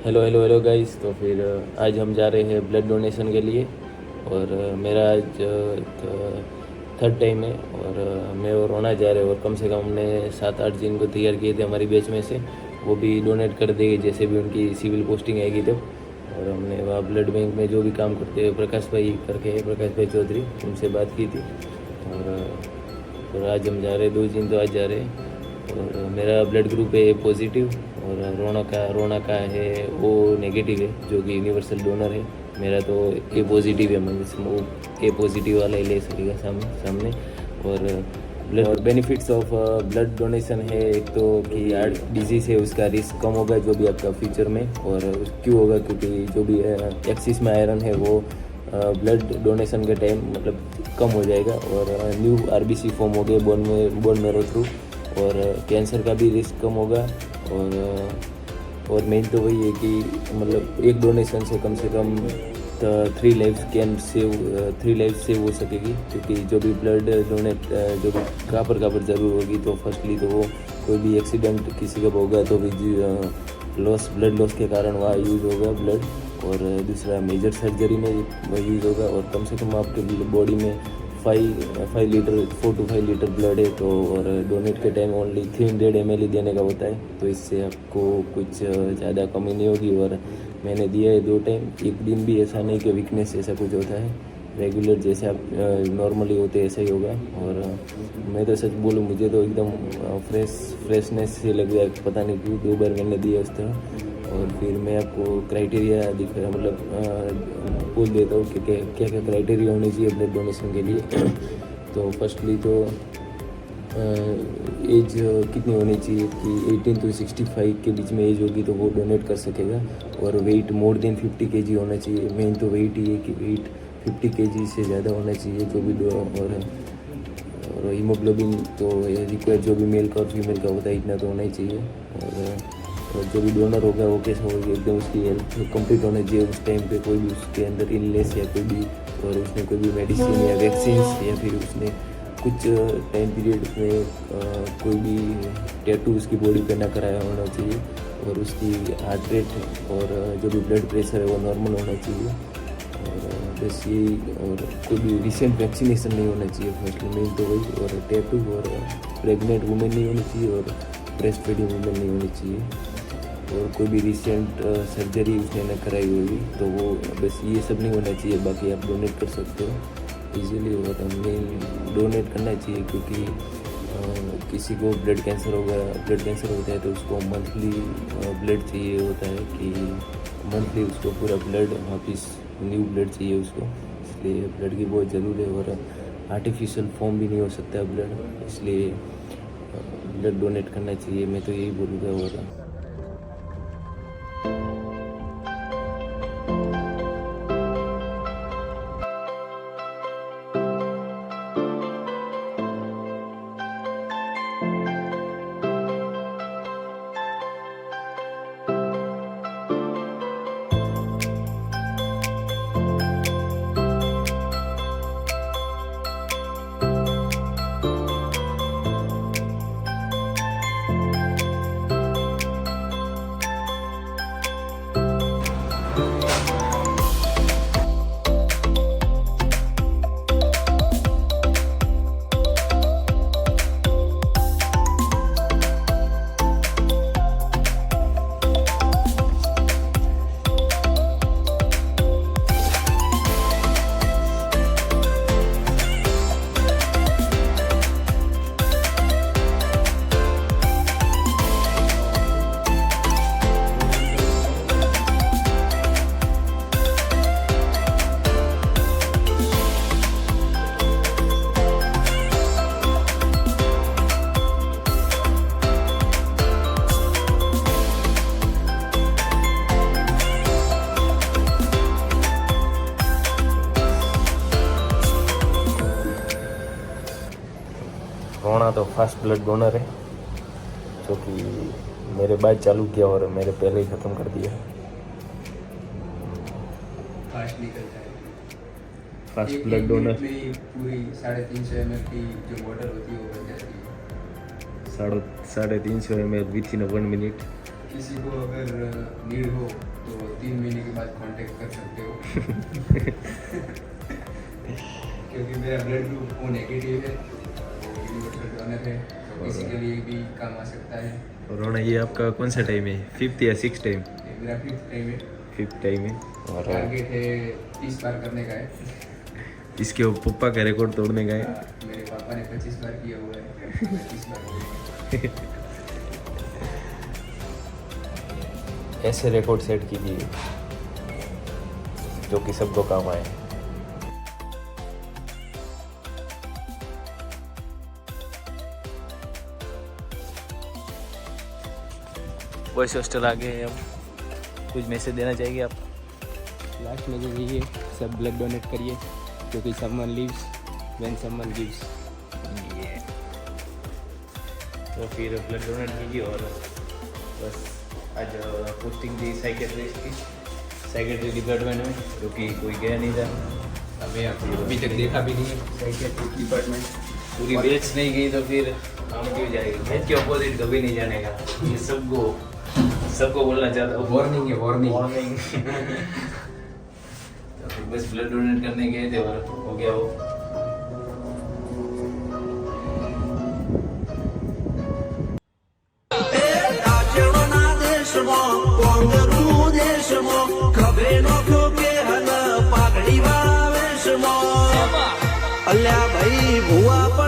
Hello hello hello guys. तो फिर आज हम जा रहे हैं ब्लड डोनेशन के लिए। और मेरा आज थर्ड टाइम है। और मैं और रोना जा रहे हैं। और कम से कम हमने 7-8 जिन को तैयार किए थे हमारी बैच में से, वो भी डोनेट कर देंगे जैसे भी उनकी सिविल पोस्टिंग आएगी तब। और हमने वहाँ ब्लड बैंक में जो भी काम करते हैं प्रकाश भाई करके है, प्रकाश भाई चौधरी, उनसे बात की थी। और आज हम जा रहे हैं, 2 दिन तो आज जा रहे हैं। और मेरा ब्लड ग्रुप है पॉजिटिव। और रोना का है वो नेगेटिव है, जो कि यूनिवर्सल डोनर है। मेरा तो ए पॉजिटिव है, मतलब वो ए पॉजिटिव वाला ही ले सकेगा सामने। और blood benefits of blood donation है, एक तो कि हार्ट डिजीज़ है उसका रिस्क कम होगा जो भी आपका फ्यूचर में। और क्यों होगा, क्योंकि जो भी एक्सिस में आयरन है वो ब्लड डोनेशन के टाइम मतलब कम हो जाएगा। और न्यू आरबीसी फॉर्म हो गए बोन मेरो थ्रू। और कैंसर का भी रिस्क कम होगा। और मेन तो वही है कि मतलब एक डोनेशन से कम 3 लाइफ सेव हो सकेगी। क्योंकि जो भी ब्लड डोनेट जो भी कहाँ पर ज़रूर होगी, तो फर्स्टली तो वो कोई भी एक्सीडेंट किसी का होगा तो भी ब्लड लॉस के कारण वहाँ यूज़ होगा ब्लड। और दूसरा मेजर सर्जरी में यूज़ होगा। और कम से कम आपके बॉडी में 4 to 5 लीटर ब्लड है। तो और डोनेट के टाइम ओनली 300 ml ही देने का होता है, तो इससे आपको कुछ ज़्यादा कमी नहीं होगी। और मैंने दिया है 2 टाइम, एक दिन भी ऐसा नहीं कि वीकनेस ऐसा कुछ होता है। रेगुलर जैसे आप नॉर्मली होते ऐसा ही होगा। और मैं तो सच बोलूँ, मुझे तो एकदम फ्रेशनेस से लग गया, पता नहीं क्यों 2 बार मैंने दिया उस तरह। और फिर मैं आपको क्राइटेरिया बोल देता हूँ कि क्या क्या क्राइटेरिया होने चाहिए ब्लड डोनेशन के लिए। तो फर्स्टली तो एज कितनी होनी चाहिए कि 18 to 65 के बीच में एज होगी तो वो डोनेट कर सकेगा। और वेट मोर देन 50 kg होना चाहिए। मेन तो वेट ही है कि वेट 50 kg से ज़्यादा होना चाहिए जो भी और हीमोग्लोबिन तो रिक्वायर्ड जो भी मेल का और फीमेल का होता है इतना तो होना ही चाहिए। और जो भी डोनर होगा वो कैसा होगा, एकदम उसकी हेल्थ कंप्लीट होना चाहिए उस टाइम पे, कोई भी उसके अंदर इलनेस या कोई भी, और उसने कोई भी मेडिसिन या वैक्सीन या फिर उसने कुछ टाइम पीरियड में कोई भी टैटू उसकी बॉडी पे ना कराया होना चाहिए। और उसकी हार्ट रेट और जो भी ब्लड प्रेशर है वो नॉर्मल होना चाहिए। और बस यही, और कोई भी रिसेंट वैक्सीनेशन नहीं होना चाहिए फर्स्टली, मेन तो वही। और टैटू और प्रेग्नेंट वुमेन नहीं होनी चाहिए और ब्रेस्ट फीडिंग वुमेन नहीं होनी चाहिए। और कोई भी रिसेंट सर्जरी उसने न कराई होगी तो वो, बस ये सब नहीं होना चाहिए। बाकी आप डोनेट कर सकते हो इजीली। और मेन डोनेट करना चाहिए क्योंकि किसी को ब्लड कैंसर होता है तो उसको मंथली ब्लड चाहिए होता है, कि मंथली उसको पूरा ब्लड वापस न्यू ब्लड चाहिए उसको। इसलिए ब्लड की बहुत ज़रूरत है। और आर्टिफिशियल फॉर्म भी नहीं हो सकता ब्लड, इसलिए ब्लड डोनेट करना चाहिए, मैं तो यही बोलूँगा। और रोना तो फास्ट ब्लड डोनर है, जो कि मेरे बाद चालू किया और मेरे पहले ही ख़त्म कर दिया। फास्ट निकलता है। फास्ट ब्लड डोनर पूरी 350 ml की जो बॉटल होती है वो बन जाती है। 350 ml विथ इन 1 मिनट। किसी को अगर नीड हो तो 3 महीने के बाद कांटेक्ट कर सकते हो क्योंकि मेरा ब्लड ग्रुप ओ नेगेटिव है, वो यूनिवर्सल डोनर है, तो किसी के लिए भी काम आ सकता है। रोना, ये आपका कौन सा टाइम है, 5th या 6th टाइम? ये मेरा 5th टाइम है। 5th टाइम है। और टारगेट है 30 बार करने का है। इसके पप्पा का रिकॉर्ड तोड़ने का है। मेरे पापा ने 25 बार किया हुआ है, 25 बार करूंगा। ऐसे रिकॉर्ड सेट कीजिए जो कि सबको काम आए। बॉयज हॉस्टल आ गए हैं अब। कुछ मैसेज देना चाहिए आप? लास्ट में यही है, सब ब्लड डोनेट करिए क्योंकि someone lives when someone gives. तो फिर ब्लड डोनेट कीजिए। और बस आज पोस्टिंग थी साइकेट्रिस्ट की, साइकेट्री डिपार्टमेंट में, जो कि कोई गया नहीं था। अभी तक देखा भी नहीं है साइकेट्रिक डिपार्टमेंट। पूरी बैच नहीं गई तो फिर हम क्यों जाएंगे? बैच के अपोजिट कभी नहीं जाने का, ये सबको बोलना चाहता हूँ। वार्निंग है, वार्निंग। तो फिर बस ब्लड डोनेट करने गए थे और हो गया वो। અલ્યા ભાઈ ભુવા પણ